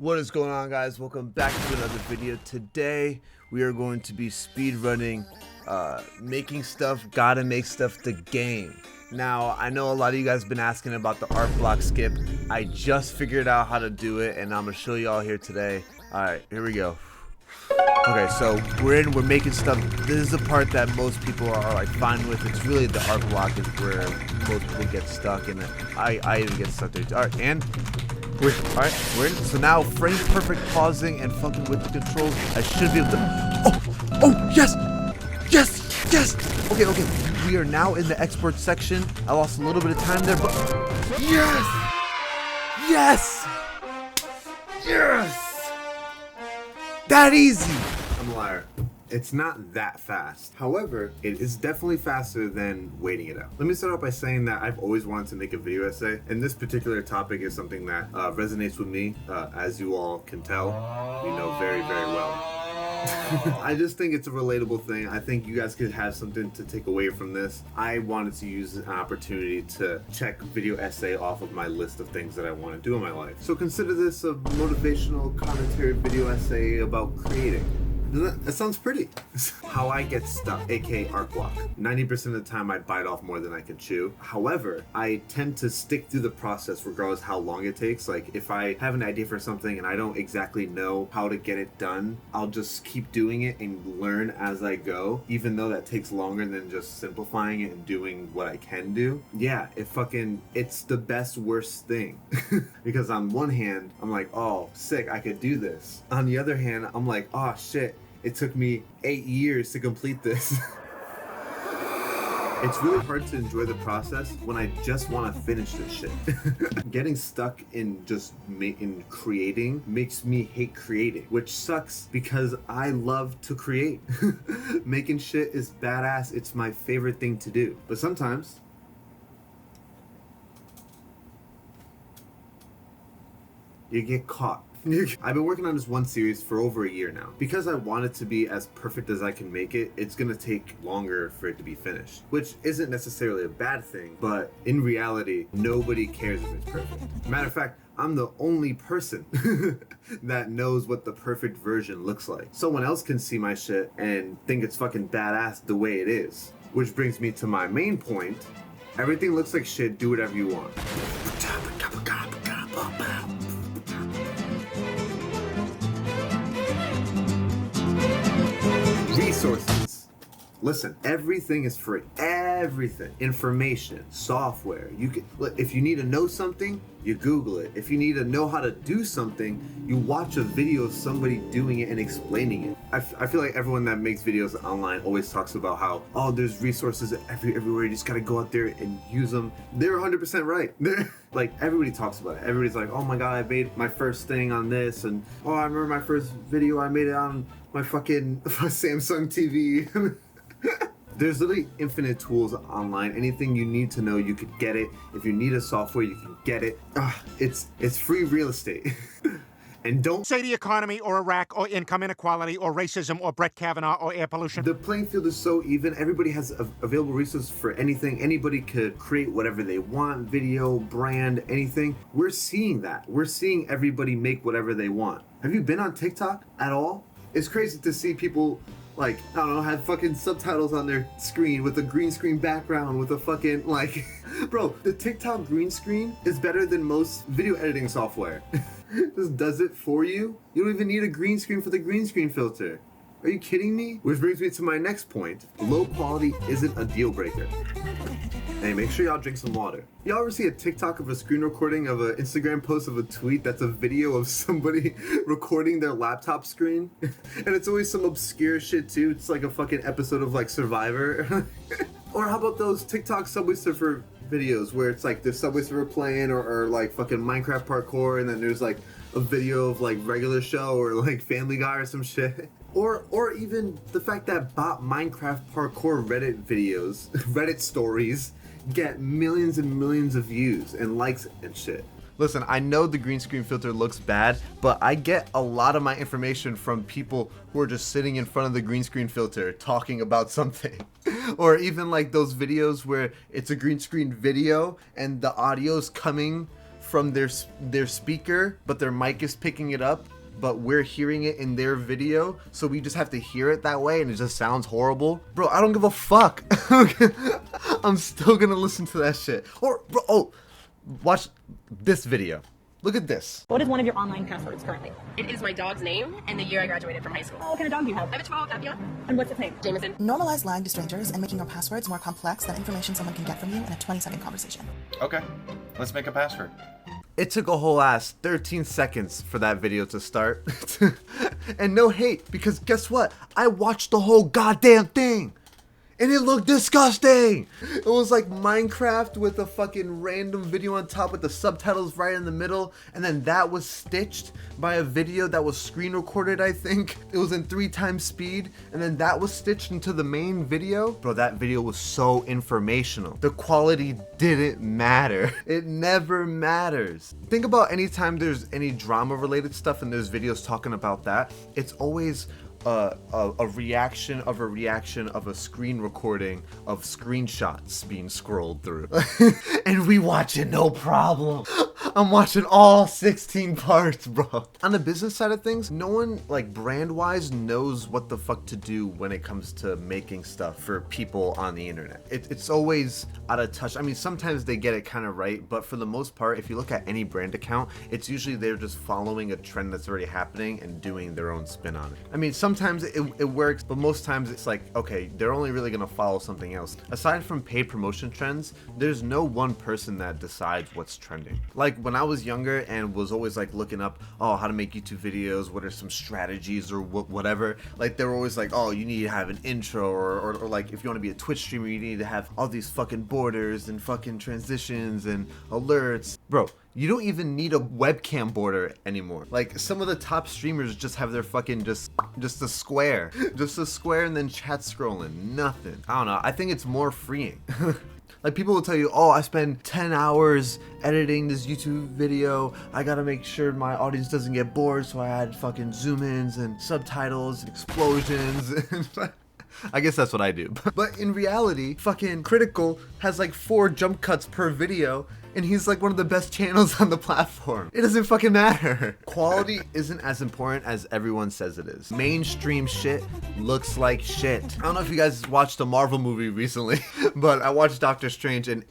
What is going on, guys? Welcome back to another video. Today we are going to be speed running making stuff, gotta make stuff, the game. Now I know a lot of you guys have been asking about the art block skip. I just figured out how to do it and I'm gonna show you all here today. Alright, here we go. Okay, so we're making stuff. This is the part that most people are like fine with. It's really the art block is where most people get stuck, and I even get stuck there. Alright, and alright, we're in. So now frame perfect pausing and fucking with the controls. I should be able to. Oh, yes! Yes! Yes! Okay, we are now in the export section. I lost a little bit of time there, but yes! Yes! Yes! That easy! I'm a liar. It's not that fast. However, it is definitely faster than waiting it out. Let me start off by saying that I've always wanted to make a video essay, and this particular topic is something that resonates with me, as you all can tell, you know very, very well. I just think it's a relatable thing. I think you guys could have something to take away from this. I wanted to use an opportunity to check video essay off of my list of things that I want to do in my life. So consider this a motivational commentary video essay about creating. That sounds pretty. How I get stuck, aka art block. 90% of the time I bite off more than I can chew. However, I tend to stick through the process regardless how long it takes. Like if I have an idea for something and I don't exactly know how to get it done, I'll just keep doing it and learn as I go, even though that takes longer than just simplifying it and doing what I can do. Yeah, it's the best worst thing. Because on one hand, I'm like, oh, sick, I could do this. On the other hand, I'm like, oh shit, it took me 8 years to complete this. It's really hard to enjoy the process when I just want to finish this shit. Getting stuck in just creating makes me hate creating, which sucks because I love to create. Making shit is badass. It's my favorite thing to do. But sometimes you get caught. I've been working on this one series for over a year now. Because I want it to be as perfect as I can make it, it's gonna take longer for it to be finished. Which isn't necessarily a bad thing, but in reality, nobody cares if it's perfect. Matter of fact, I'm the only person that knows what the perfect version looks like. Someone else can see my shit and think it's fucking badass the way it is. Which brings me to my main point. Everything looks like shit, do whatever you want. Resources. Listen, everything is free. Everything. Information, software. If you need to know something, you Google it. If you need to know how to do something, you watch a video of somebody doing it and explaining it. I feel like everyone that makes videos online always talks about how, oh, there's resources everywhere. You just gotta go out there and use them. They're 100% right. Like, everybody talks about it. Everybody's like, oh my god, I made my first thing on this, and oh, I remember my first video, I made it on my fucking Samsung TV. There's literally infinite tools online. Anything you need to know, you could get it. If you need a software, you can get it. It's free real estate. And don't say the economy or Iraq or income inequality or racism or Brett Kavanaugh or air pollution. The playing field is so even. Everybody has available resources for anything. Anybody could create whatever they want, video, brand, anything. We're seeing that. We're seeing everybody make whatever they want. Have you been on TikTok at all? It's crazy to see people, like, I don't know, have fucking subtitles on their screen with a green screen background with a fucking, like, bro, the TikTok green screen is better than most video editing software. Just does it for you. You don't even need a green screen for the green screen filter. Are you kidding me? Which brings me to my next point. Low quality isn't a deal breaker. Hey, make sure y'all drink some water. Y'all ever see a TikTok of a screen recording of an Instagram post of a tweet that's a video of somebody recording their laptop screen? And it's always some obscure shit too. It's like a fucking episode of like Survivor. Or how about those TikTok Subway Surfer videos where it's like the Subway Surfer playing or like fucking Minecraft parkour, and then there's like a video of like regular show or like Family Guy or some shit. Or even the fact that bot Minecraft parkour Reddit videos, Reddit stories, get millions and millions of views and likes and shit. Listen, I know the green screen filter looks bad, but I get a lot of my information from people who are just sitting in front of the green screen filter talking about something. Or even like those videos where it's a green screen video and the audio's coming from their speaker, but their mic is picking it up, but we're hearing it in their video, so we just have to hear it that way, and it just sounds horrible. Bro, I don't give a fuck. I'm still gonna listen to that shit. Or, bro, oh, watch this video. Look at this. What is one of your online passwords currently? It is my dog's name and the year I graduated from high school. What kind of dog do you have? I have a Chihuahua Papillon. And what's its name? Jameson. Normalize lying to strangers and making your passwords more complex than information someone can get from you in a 20-second conversation. Okay, let's make a password. It took a whole ass 13 seconds for that video to start. And no hate, because guess what? I watched the whole goddamn thing. And it looked disgusting. It was like Minecraft with a fucking random video on top with the subtitles right in the middle. And then that was stitched by a video that was screen recorded, I think. It was in 3x speed. And then that was stitched into the main video. Bro, that video was so informational. The quality didn't matter. It never matters. Think about anytime there's any drama related stuff and there's videos talking about that. It's always a reaction of a screen recording of screenshots being scrolled through. And we watch it no problem. I'm watching all 16 parts, bro. On the business side of things, no one, like, brand-wise knows what the fuck to do when it comes to making stuff for people on the internet. It's always out of touch. I mean, sometimes they get it kind of right, but for the most part, if you look at any brand account, it's usually they're just following a trend that's already happening and doing their own spin on it. I mean, sometimes it works, but most times it's like, okay, they're only really gonna follow something else. Aside from paid promotion trends, there's no one person that decides what's trending. Like, when I was younger and was always like looking up, oh, how to make YouTube videos, what are some strategies or whatever, like they were always like, oh, you need to have an intro, or like if you want to be a Twitch streamer, you need to have all these fucking borders and fucking transitions and alerts. Bro, you don't even need a webcam border anymore. Like, some of the top streamers just have their fucking just a square. Just a square and then chat scrolling. Nothing. I don't know. I think it's more freeing. Like, people will tell you, oh, I spend 10 hours editing this YouTube video. I gotta make sure my audience doesn't get bored, so I add fucking zoom-ins and subtitles, explosions. I guess that's what I do. But in reality, fucking Critical has like 4 jump cuts per video, and he's like one of the best channels on the platform. It doesn't fucking matter. Quality isn't as important as everyone says it is. Mainstream shit looks like shit. I don't know if you guys watched a Marvel movie recently, but I watched Doctor Strange and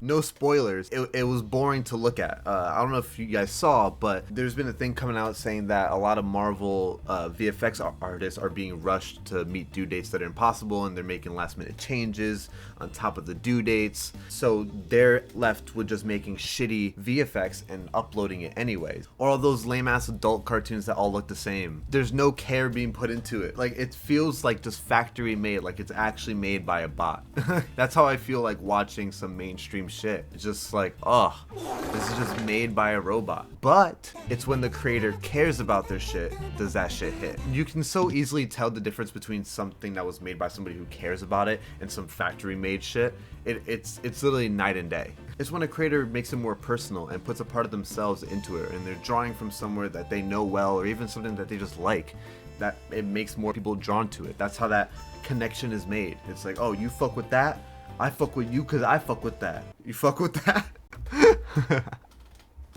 no spoilers, it was boring to look at. I don't know if you guys saw, but there's been a thing coming out saying that a lot of Marvel VFX artists are being rushed to meet due dates that are impossible, and they're making last minute changes on top of the due dates. So they're left with just making shitty VFX and uploading it anyways. Or all those lame ass adult cartoons that all look the same. There's no care being put into it. Like, it feels like just factory made, like it's actually made by a bot. That's how I feel like watching some mainstream shit. It's just like, oh, this is just made by a robot. But it's when the creator cares about their shit, does that shit hit. You can so easily tell the difference between something that was made by somebody who cares about it and some factory made shit. It's literally night and day. It's when a creator makes it more personal and puts a part of themselves into it, and they're drawing from somewhere that they know well, or even something that they just like, that it makes more people drawn to it. That's how that connection is made. It's like, oh, you fuck with that? I fuck with you because I fuck with that. You fuck with that?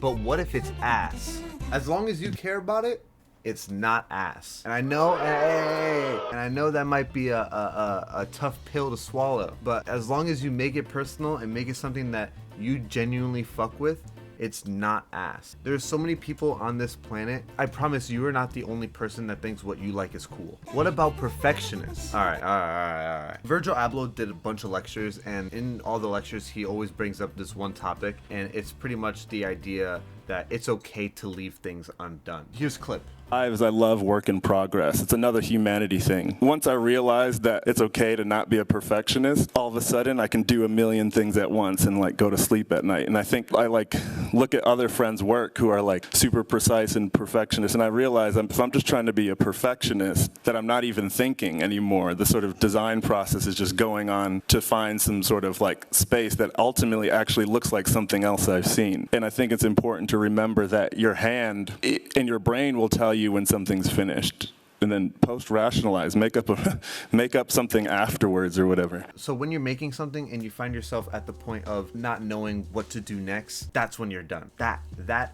But what if it's ass? As long as you care about it, it's not ass. And I know, and I know that might be a tough pill to swallow, but as long as you make it personal and make it something that you genuinely fuck with, it's not ass. There's so many people on this planet. I promise you are not the only person that thinks what you like is cool. What about perfectionists? All right. Virgil Abloh did a bunch of lectures, and in all the lectures, he always brings up this one topic, and it's pretty much the idea that it's okay to leave things undone. Here's a clip. I love work in progress. It's another humanity thing. Once I realized that it's okay to not be a perfectionist, all of a sudden I can do a million things at once and like go to sleep at night. And I think I like look at other friends' work who are like super precise and perfectionist, and I realize if I'm just trying to be a perfectionist, that I'm not even thinking anymore. The sort of design process is just going on to find some sort of like space that ultimately actually looks like something else I've seen. And I think it's important to remember that your hand and your brain will tell you when something's finished. and then post-rationalize, make up something afterwards or whatever. So when you're making something and you find yourself at the point of not knowing what to do next, that's when you're done. That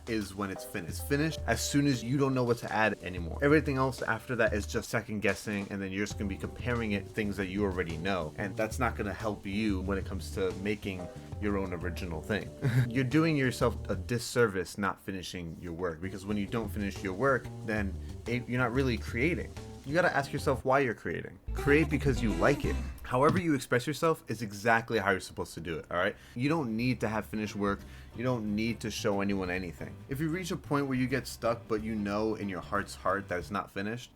is when it's finished. It's finished as soon as you don't know what to add anymore. Everything else after that is just second guessing, and then you're just gonna be comparing it to things that you already know, and that's not gonna help you when it comes to making your own original thing. You're doing yourself a disservice not finishing your work, because when you don't finish your work, then you're not really creating. You gotta ask yourself why you're creating. Create because you like it. However you express yourself is exactly how you're supposed to do it, all right? You don't need to have finished work. You don't need to show anyone anything. If you reach a point where you get stuck, but you know in your heart's heart that it's not finished,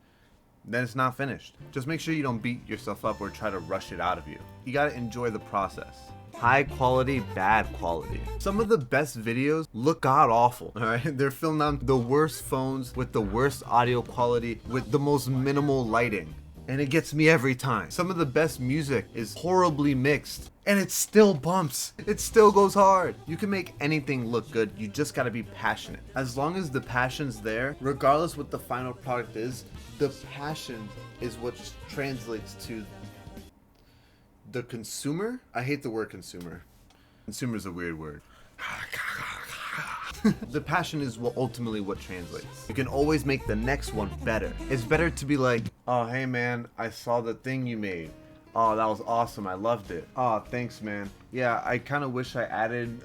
then it's not finished. Just make sure you don't beat yourself up or try to rush it out of you. You gotta enjoy the process. High quality, bad quality. Some of the best videos look god awful, all right? They're filmed on the worst phones with the worst audio quality with the most minimal lighting. And it gets me every time. Some of the best music is horribly mixed and it still bumps. It still goes hard. You can make anything look good. You just gotta be passionate. As long as the passion's there, regardless what the final product is, the passion is what translates to the consumer. I hate the word consumer. Consumer is a weird word. The passion is ultimately what translates. You can always make the next one better. It's better to be like, oh, hey man, I saw the thing you made. Oh, that was awesome. I loved it. Oh, thanks, man. Yeah, I kind of wish I added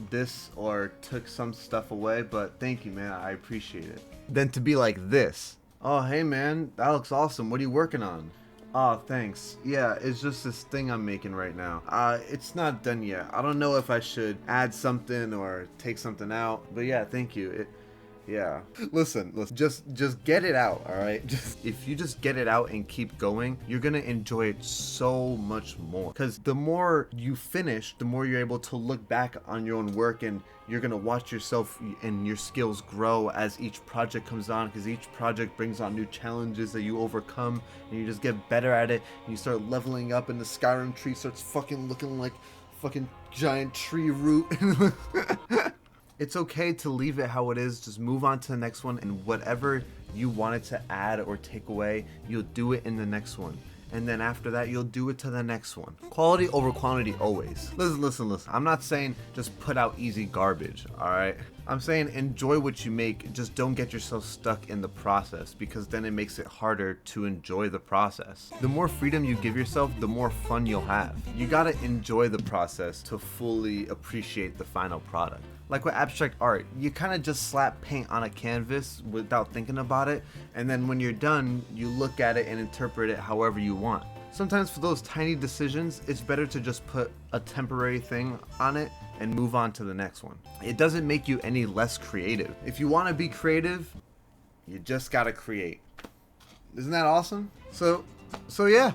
this or took some stuff away, but thank you, man. I appreciate it. Then to be like this. Oh, hey, man, that looks awesome. What are you working on? Oh, thanks. Yeah, it's just this thing I'm making right now. It's not done yet. I don't know if I should add something or take something out, but yeah, thank you. Yeah. Listen, just get it out, all right? If you just get it out and keep going, you're gonna enjoy it so much more. Because the more you finish, the more you're able to look back on your own work, and you're gonna watch yourself and your skills grow as each project comes on, because each project brings on new challenges that you overcome, and you just get better at it, and you start leveling up, and the Skyrim tree starts fucking looking like fucking giant tree root. It's okay to leave it how it is. Just move on to the next one, and whatever you wanted to add or take away, you'll do it in the next one. And then after that, you'll do it to the next one. Quality over quantity always. Listen. I'm not saying just put out easy garbage, all right? I'm saying enjoy what you make. Just don't get yourself stuck in the process, because then it makes it harder to enjoy the process. The more freedom you give yourself, the more fun you'll have. You gotta enjoy the process to fully appreciate the final product. Like with abstract art, you kind of just slap paint on a canvas without thinking about it, and then when you're done, you look at it and interpret it however you want. Sometimes for those tiny decisions, it's better to just put a temporary thing on it and move on to the next one. It doesn't make you any less creative. If you want to be creative, you just gotta create. Isn't that awesome? So yeah,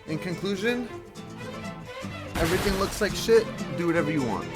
in conclusion, everything looks like shit, do whatever you want.